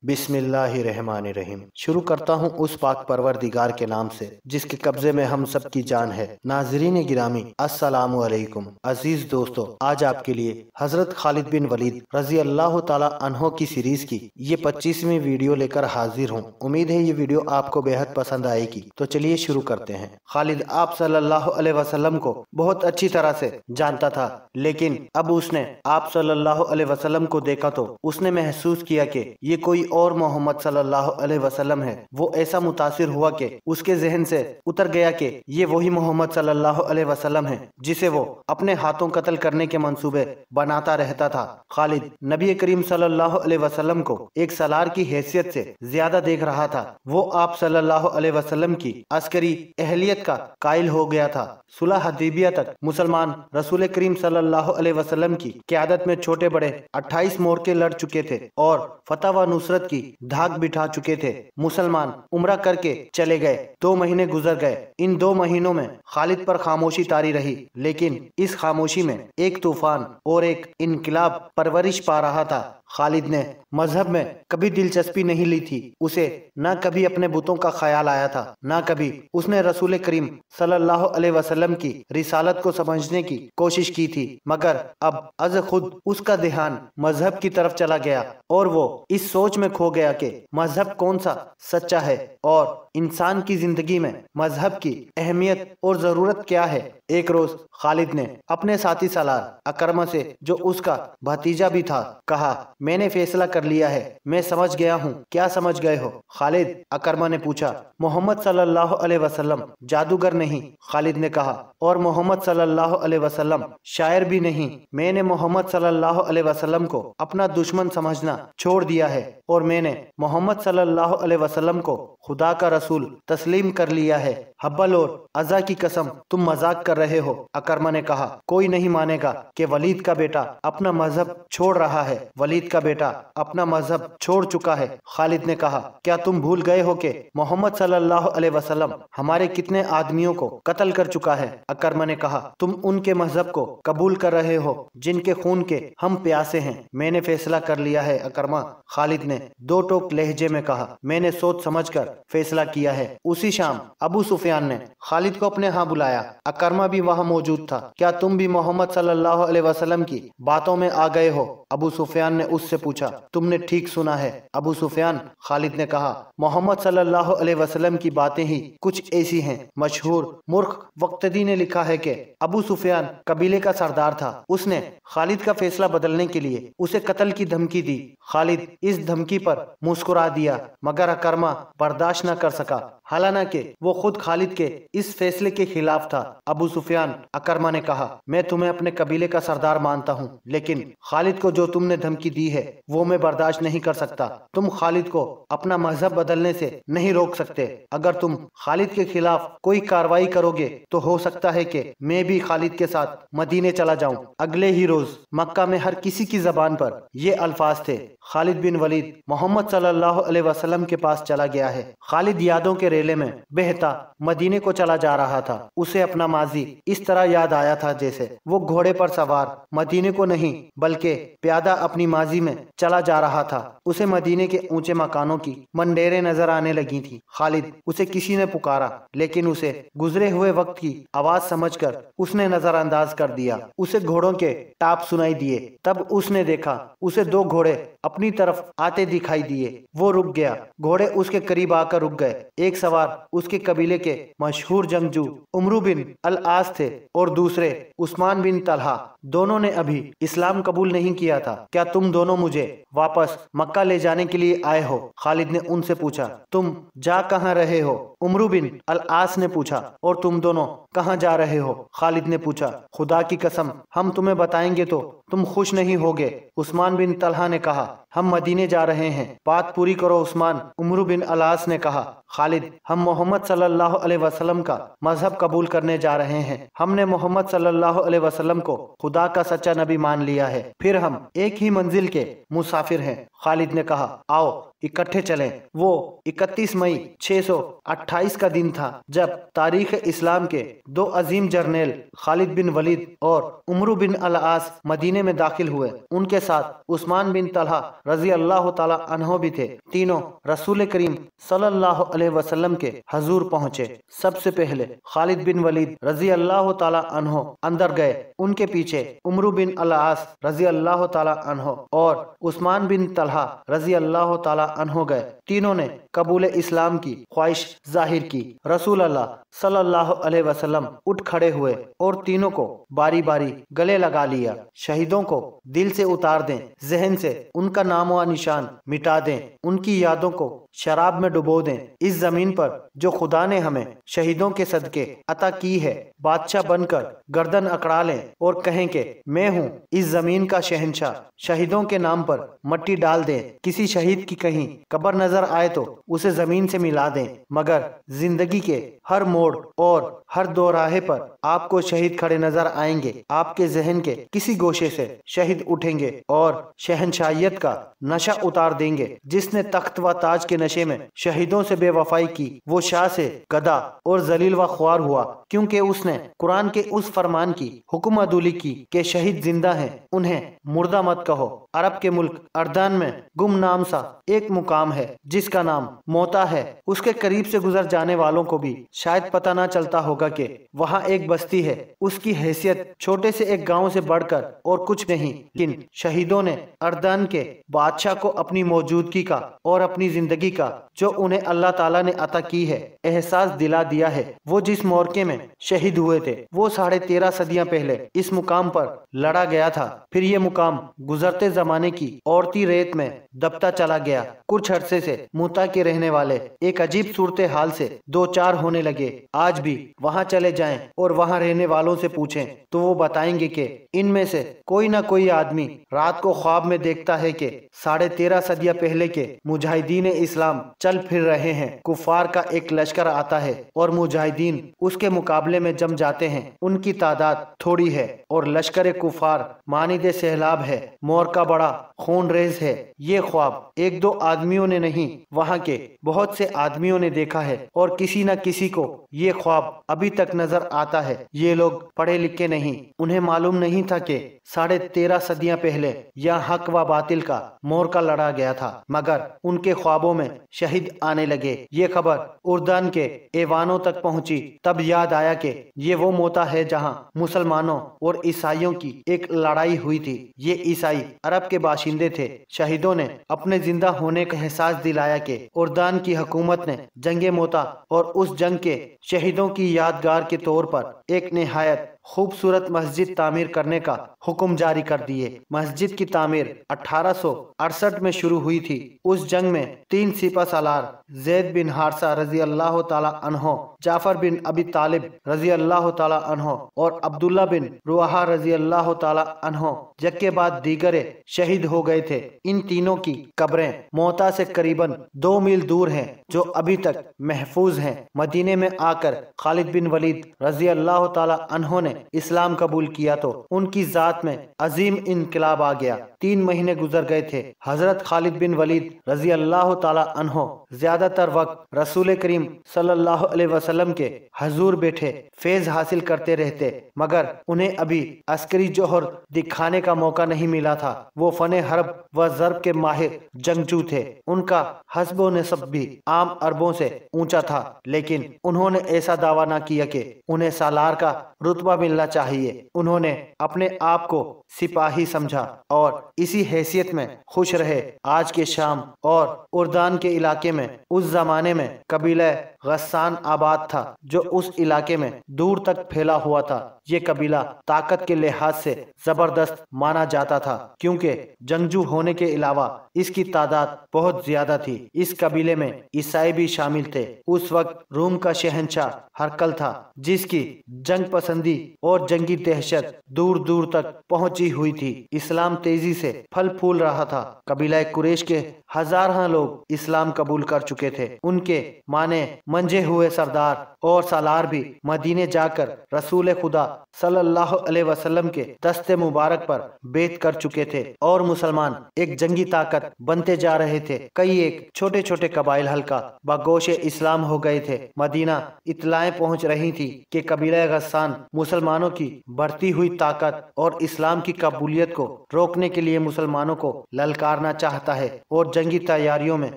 बिस्मिल्लाहिर्रहमानिर्रहीम। शुरू करता हूँ उस पाक परवरदिगार के नाम से जिसके कब्जे में हम सब की जान है। नाज़रीन गिरामी, अस्सलामु अलैकुम। अजीज दोस्तों, आज आपके लिए हजरत खालिद बिन वलीद रजी अल्लाह ताला अन्हो की सीरीज की ये 25वीं वीडियो लेकर हाजिर हूँ। उम्मीद है ये वीडियो आपको बेहद पसंद आएगी। तो चलिए शुरू करते हैं। खालिद आप सल्लल्लाहु अलैहि वसल्लम को बहुत अच्छी तरह से जानता था, लेकिन अब उसने आप सल्लल्लाहु अलैहि वसल्लम को देखा तो उसने महसूस किया कि ये कोई और मोहम्मद सल्लल्लाहु अलैहि वसल्लम है। वो ऐसा मुतासिर हुआ कि उसके जहन से उतर गया कि ये वही मोहम्मद सल्लल्लाहु अलैहि वसल्लम है जिसे वो अपने हाथों कत्ल करने के मंसूबे बनाता रहता था। खालिद नबी करीम सल्लल्लाहु अलैहि वसल्लम को एक सलार की हैसियत से ज्यादा देख रहा था। वो आप सल्लल्लाहु अलैहि वसल्लम की अस्करी अहलियत का कायल हो गया था। सुलह हदीबिया तक मुसलमान रसूल करीम सल्लल्लाहु अलैहि वसल्लम की क़यादत में छोटे बड़े 28 मोर्चे लड़ चुके थे और फतह व नुसरत की धाक बिठा चुके थे। मुसलमान उम्रा करके चले गए। 2 महीने गुजर गए। इन 2 महीनों में खालिद पर खामोशी तारी रही, लेकिन इस खामोशी में एक तूफान और एक इनकलाब परवरिश पा रहा था। खालिद ने मजहब में कभी दिलचस्पी नहीं ली थी। उसे न कभी अपने बुतों का ख्याल आया था, न कभी उसने रसूल करीम सल्लल्लाहु अलैहि वसल्लम की रिसालत को समझने की कोशिश की थी। मगर अब अज खुद उसका ध्यान मजहब की तरफ चला गया और वो इस सोच में खो गया कि मजहब कौन सा सच्चा है और इंसान की जिंदगी में मजहब की अहमियत और जरूरत क्या है। एक रोज खालिद ने अपने साथी सलार अकरमा से, जो उसका भतीजा भी था, कहा, मैंने फैसला कर लिया है। मैं समझ गया हूँ। क्या समझ गए हो? खालिद अकरमा ने पूछा। मोहम्मद सल्लल्लाहु अलैहि वसल्लम जादूगर नहीं, खालिद ने कहा, और मोहम्मद सल्लल्लाहु अलैहि वसल्लम शायर भी नहीं। मैंने मोहम्मद सल्लल्लाहु अलैहि वसल्लम को अपना दुश्मन समझना छोड़ दिया है और मैंने मोहम्मद सल्लल्लाहु अलैहि वसल्लम को खुदा का रसूल तस्लीम कर लिया है। हब्बल और अज़ा की कसम, तुम मजाक कर रहे हो, अकरमा ने कहा। कोई नहीं मानेगा कि वलीद का बेटा अपना मजहब छोड़ रहा है। वलीद का बेटा अपना मजहब छोड़ चुका है, खालिद ने कहा। क्या तुम भूल गए हो कि मोहम्मद सल्लल्लाहु अलैहि वसल्लम हमारे कितने आदमियों को कत्ल कर चुका है? अकरमा ने कहा। तुम उनके मजहब को कबूल कर रहे हो जिनके खून के हम प्यासे हैं। मैंने फैसला कर लिया है अकरमा, खालिद ने 2 टोक लहजे में कहा। मैंने सोच समझकर फैसला किया है। उसी शाम अबू सुफियान ने खालिद को अपने यहाँ बुलाया। अकरमा भी वहाँ मौजूद था। क्या तुम भी मोहम्मद सल्लल्लाहु अलैहि वसल्लम की बातों में आ गए हो? अबू सुफियान ने उससे पूछा। तुमने ठीक सुना है अबू सुफियान, खालिद ने कहा। मोहम्मद सल्लल्लाहु अलैहि वसल्लम की बातें ही कुछ ऐसी हैं। मशहूर मुर्ख वक्तदी ने लिखा है कि अबू सुफियान कबीले का सरदार था। उसने खालिद का फैसला बदलने के लिए उसे कत्ल की धमकी दी। खालिद इस धमकी पर मुस्कुरा दिया, मगर अकरमा बर्दाश्त न कर सका। हालांकि वो खुद खालिद के इस फैसले के खिलाफ था। अबू सुफियान, अकरमा ने कहा, मैं तुम्हें अपने कबीले का सरदार मानता हूँ, लेकिन खालिद को जो तुमने धमकी दी है वो मैं बर्दाश्त नहीं कर सकता। तुम खालिद को अपना मजहब बदलने से नहीं रोक सकते। अगर तुम खालिद के खिलाफ कोई कार्रवाई करोगे तो हो सकता है कि मैं भी खालिद के साथ मदीने चला जाऊं। अगले ही रोज मक्का में हर किसी की जबान पर ये अल्फाज थे। खालिद बिन वलीद मोहम्मद सल्लल्लाहु अलैहि वसल्लम के पास चला गया है। खालिद यादों के रेले में बहता मदीने को चला जा रहा था। उसे अपना माजी इस तरह याद आया था जैसे वो घोड़े पर सवार मदीने को नहीं बल्कि प्यादा अपनी माजी में चला जा रहा था। उसे मदीने के ऊंचे मकानों की मंडेरें नजर आने लगी थी। खालिद उसे किसी ने पुकारा, लेकिन उसे गुजरे हुए वक्त की आवाज समझकर उसने नजरअंदाज कर दिया। उसे घोड़ों के टाप सुनाई दिए। तब उसने देखा उसे 2 घोड़े अपनी तरफ आते दिखाई दिए। वो रुक गया। घोड़े उसके करीब आकर रुक गए। एक सवार उसके कबीले के मशहूर जंगजू उमरू बिन अल आस थे और दूसरे उस्मान बिन तलहा। दोनों ने अभी इस्लाम कबूल नहीं किया था। क्या तुम दोनों मुझे वापस मक्का ले जाने के लिए आए हो? खालिद ने उनसे पूछा। तुम जा कहाँ रहे हो? उमरू बिन अल आस ने पूछा। और तुम दोनों कहाँ जा रहे हो? खालिद ने पूछा। खुदा की कसम, हम तुम्हें बताएंगे तो तुम खुश नहीं होगे, उस्मान बिन तलहा ने कहा। हम मदीने जा रहे हैं। बात पूरी करो उस्मान, उमरू बिन अलास ने कहा। खालिद, हम मोहम्मद सल्लल्लाहु अलैहि वसल्लम का मजहब कबूल करने जा रहे हैं। हमने मोहम्मद सल्लल्लाहु अलैहि वसल्लम को खुदा का सच्चा नबी मान लिया है। फिर हम एक ही मंजिल के मुसाफिर हैं। खालिद ने कहा, आओ इकट्ठे चले। वो 31 मई 628 का दिन था जब तारीख इस्लाम के दो अजीम जर्नेल खालिद बिन वलीद और उमरू बिन अल आस मदीने में दाखिल हुए। उनके साथ उस्मान बिन तलहा रजी अल्लाह ताला अन्हो भी थे। तीनों रसूल करीम सल्लल्लाहु अलैहि वसल्लम के हजूर पहुँचे। सबसे पहले खालिद बिन वलीद रजी अल्लाह ताला अन्हो अंदर गए। उनके पीछे उमरू बिन अल आस रजी अल्लाह ताला अन्हो और उस्मान बिन तलहा रजी अल्लाह ताला अन्हो गए। तीनों ने कबूल इस्लाम की ख्वाहिश जाहिर की। रसूल अल्लाह सल्लल्लाहु अलैहि वसल्लम उठ खड़े हुए और तीनों को बारी बारी गले लगा लिया। शहीदों को दिल से उतार दें, जहन से उनका नाम व निशान मिटा दें, उनकी यादों को शराब में डुबो दें। इस जमीन पर जो खुदा ने हमें शहीदों के सदके अता की है, बादशाह बनकर गर्दन अकड़ा लें और कहें कि मैं हूँ इस जमीन का शहंशाह। शहीदों के नाम पर मट्टी डाल दें। किसी शहीद की कहीं कब्र नजर आए तो उसे जमीन से मिला दें। मगर जिंदगी के हर मोड़ और हर दोराहे पर आपको शहीद खड़े नजर आएंगे। आपके जहन के किसी गोशे से शहीद उठेंगे और शहंशाहियत का नशा उतार देंगे। जिसने तख्त व ताज के नशे में शहीदों से बेवफाई की, वो शाह से गदा और जलील व ख्वार हुआ, क्योंकि उसने कुरान के उस फरमान की हुक्म अदूली की कि शहीद जिंदा हैं, उन्हें मुर्दा मत कहो। अरब के मुल्क अर्दान में गुमनाम सा एक मुकाम है जिसका नाम मोता है। उसके करीब से गुजर जाने वालों को भी शायद पता ना चलता होगा कि वहाँ एक बस्ती है। उसकी हैसियत छोटे से एक गांव से बढ़कर और कुछ नहीं, लेकिन शहीदों ने अर्दान के बादशाह को अपनी मौजूदगी का और अपनी जिंदगी का जो उन्हें अल्लाह ताला ने अता की है एहसास दिला दिया है। वो जिस मोर्चे में शहीद हुए थे वो 13.5 सदियां पहले इस मुकाम पर लड़ा गया था। फिर ये मुकाम गुजरते जमाने की औरती रेत में दबता चला गया। कुछ अरसे से मुता के रहने वाले एक अजीब सूरत हाल से दो चार होने लगे। आज भी वहाँ चले जाएं और वहाँ रहने वालों से पूछें तो वो बताएंगे कि इनमें से कोई ना कोई आदमी रात को ख्वाब में देखता है कि 13.5 सदियां पहले के मुजाहिदीन इस्लाम चल फिर रहे हैं। कुफार का एक लश्कर आता है और मुजाहिदीन उसके मुकाबले में जम जाते हैं। उनकी तादाद थोड़ी है और लश्कर कुफार मानिदे सैलाब है। मोर का बड़ा खून रेज है। ये ख्वाब एक दो आदमियों ने नहीं, वहाँ के बहुत से आदमियों ने देखा है और किसी न किसी को ये ख्वाब अभी तक नजर आता है। ये लोग पढ़े लिखे नहीं, उन्हें मालूम नहीं था कि 13.5 सदियां पहले यह हक व बातिल का मोर्चा लड़ा गया था। मगर उनके ख्वाबों में शहीद आने लगे। ये खबर उर्दान के ऐवानों तक पहुंची। तब याद आया कि ये वो मोता है जहां मुसलमानों और ईसाइयों की एक लड़ाई हुई थी। ये ईसाई अरब के बाशिंदे थे। शहीदों ने अपने जिंदा होने का एहसास दिलाया कि उर्दान की हुकूमत ने जंगे मोता और उस जंग के शहीदों की यादगार के तौर पर एक निहायत खूबसूरत मस्जिद तामीर करने का हुक्म जारी कर दिए। मस्जिद की तामीर 1868 में शुरू हुई थी। उस जंग में 3 सिपा सालार जैद बिन हारसा रजी अल्लाह ताला अन्हो, जाफर बिन अबी तालिब रजी अल्लाह ताला अन्हो और अब्दुल्ला बिन रुआहा रजी अल्लाह ताला अन्हो यके बाद दीगरे शहीद हो गए थे। इन तीनों की कब्रें मोता से करीबन 2 मील दूर हैं, जो अभी तक महफूज हैं। मदीने में आकर खालिद बिन वलीद रजी अल्लाह ताला अन्हो ने इस्लाम कबूल किया तो उनकी जात में अजीम इनकलाब आ गया। 3 महीने गुजर गए थे। हजरत खालिद बिन वलीद रजी अल्लाह ताला अन्हो ज्यादातर वक्त रसूल करीम सल्लल्लाहु अलैहि वसल्लम के हजूर बैठे फैज हासिल करते रहते, मगर उन्हें अभी अस्करी जोहर दिखाने का मौका नहीं मिला था। वो फने हर्ब व ज़र्ब के माहिर जंगजू थे। उनका हस्ब व नसब भी आम अरबों से ऊंचा था, लेकिन उन्होंने ऐसा दावा न किया कि उन्हें सालार का रुतबा मिलना चाहिए। उन्होंने अपने आप को सिपाही समझा और इसी हैसियत में खुश रहे। आज के शाम और उर्दान के इलाके में उस जमाने में कबीला गस्सान आबाद था, जो उस इलाके में दूर तक फैला हुआ था। ये कबीला ताकत के लिहाज से जबरदस्त माना जाता था, क्योंकि जंगजू होने के अलावा इसकी तादाद बहुत ज्यादा थी। इस कबीले में ईसाई भी शामिल थे। उस वक्त रूम का शहंशाह हरकल था, जिसकी जंग पसंदी اور جنگی دہشت دور دور تک پہنچی ہوئی تھی۔ اسلام تیزی سے پھل پھول رہا تھا۔ قبیلہ قریش کے ہزارہ لوگ اسلام قبول کر چکے تھے۔ ان کے مانے منجے ہوئے سردار اور سالار بھی مدینے جا کر رسول خدا صلی اللہ علیہ وسلم کے دست مبارک پر بیعت کر چکے تھے اور مسلمان ایک جنگی طاقت بنتے جا رہے تھے۔ کئی ایک چھوٹے چھوٹے قبائل ہلکا بگوش اسلام ہو گئے تھے۔ مدینہ اطلاعیں پہنچ رہی تھی کہ قبیلہ غسان مسلمانوں کی بڑھتی ہوئی طاقت اور اسلام کی قبولیت کو روکنے کے لیے مسلمانوں کو للکارنا چاہتا ہے اور جنگی تیاریوں میں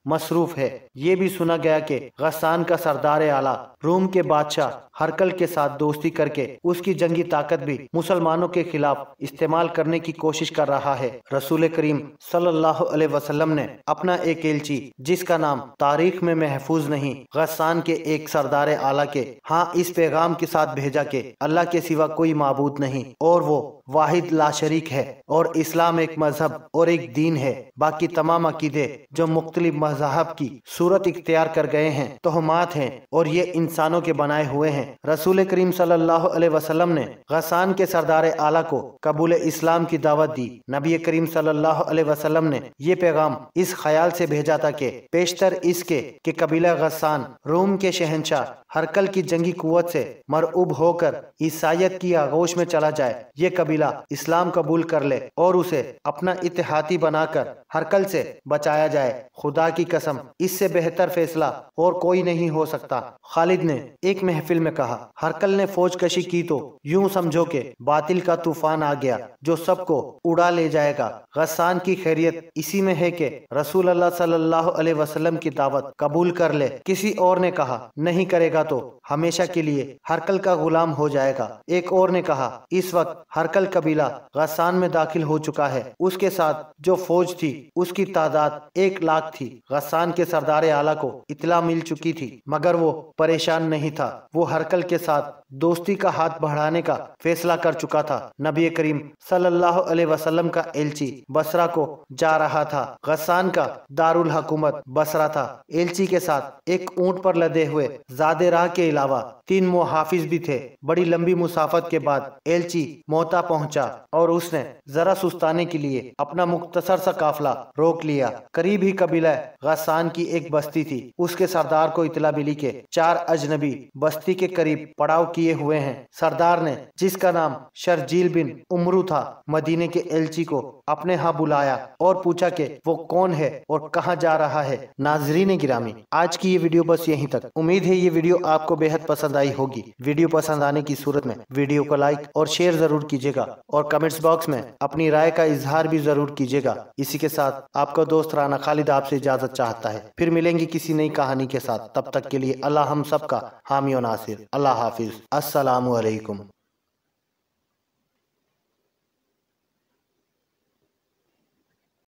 مصروف ہے۔ یہ بھی سنا گیا کہ غسان کا سردار اعلیٰ روم کے بادشاہ ہرقل کے ساتھ دوستی کر کے اس کی جنگی طاقت بھی مسلمانوں کے خلاف استعمال کرنے کی کوشش کر رہا ہے۔ رسول کریم صلی اللہ علیہ وسلم نے اپنا ایک ایلچی، جس کا نام تاریخ میں محفوظ نہیں، غسان کے ایک سردار اعلیٰ کے ہاں اس پیغام کے ساتھ بھیجا کہ اللہ کے سوا کوئی معبود نہیں اور وہ واحد لا شریک ہے، اور اسلام ایک مذہب اور ایک دین ہے۔ باقی تمام عقیدے جو مختلف مذاہب کی صورت اختیار کر گئے ہیں توہمات ہیں اور یہ انسانوں کے بنائے ہوئے ہیں۔ رسول کریم صلی اللہ علیہ وسلم نے غسان کے سردار اعلیٰ کو قبول اسلام کی دعوت دی۔ نبی کریم صلی اللہ علیہ وسلم نے یہ پیغام اس خیال سے بھیجا تھا کہ پیشتر اس کے کہ قبیلہ غسان روم کے شہنشاہ ہرقل کی جنگی قوت سے مرعوب ہو کر عیسائیت کی آغوش میں چلا جائے، یہ قبیلہ اسلام قبول کر لے اور اسے اپنا اتحادی بنا کر ہرقل سے بچایا جائے۔ خدا کی قسم، اس سے بہتر فیصلہ اور کوئی نہیں ہو سکتا۔ خالد نے ایک محفل میں کہا، ہرقل نے فوج کشی کی تو یوں سمجھو کہ باطل کا طوفان آ گیا جو سب کو اڑا لے جائے گا۔ غسان کی خیریت اسی میں ہے کہ رسول اللہ صلی اللہ علیہ وسلم کی دعوت قبول کر لے۔ کسی اور نے کہا، نہیں کرے گا تو ہمیشہ کے لیے ہرقل کا غلام ہو جائے گا۔ ایک اور نے کہا، اس وقت ہرقل قبیلہ غسان میں داخل ہو چکا ہے، اس کے ساتھ جو فوج تھی اس کی تعداد 1,00,000 تھی۔ غسان کے سردار اعلیٰ کو اطلاع مل چکی تھی مگر وہ پریشان نہیں تھا، وہ ہرقل کے ساتھ دوستی کا ہاتھ بڑھانے کا فیصلہ کر چکا تھا۔ نبی کریم صلی اللہ علیہ وسلم کا ایلچی بصرہ کو جا رہا تھا۔ غسان کا دارالحکومت بصرہ تھا۔ ایلچی کے ساتھ ایک اونٹ پر لدے ہوئے زادے راہ کے علاوہ 3 محافظ بھی تھے۔ بڑی لمبی مسافت کے بعد ایلچی موتا پہنچا اور اس نے ذرا سستانے کے لیے اپنا مختصر سا قافلہ روک لیا۔ قریب ہی قبیلہ غسان کی ایک بستی تھی۔ اس کے سردار کو اطلاع ملی کہ 4 اجنبی بستی کے قریب پڑاؤ کیے ہوئے ہیں۔ سردار نے، جس کا نام شرجیل بن عمرو تھا، مدینے کے ایلچی کو اپنے ہاں بلایا اور پوچھا کہ وہ کون ہے اور کہاں جا رہا ہے۔ ناظرین گرامی، آج کی یہ ویڈیو بس یہیں تک۔ امید ہے یہ ویڈیو آپ کو بہت پسند آئی ہوگی۔ ویڈیو پسند آنے کی صورت میں ویڈیو کو لائک اور شیئر ضرور کیجیے گا اور کمنٹس باکس میں اپنی رائے کا اظہار بھی ضرور کیجیے گا۔ اسی کے ساتھ آپ کا دوست رانا خالد آپ سے اجازت چاہتا ہے۔ پھر ملیں گے کسی نئی کہانی کے ساتھ، تب تک کے لیے اللہ ہم سب کا حامی و ناصر۔ اللہ حافظ۔ السلام علیکم۔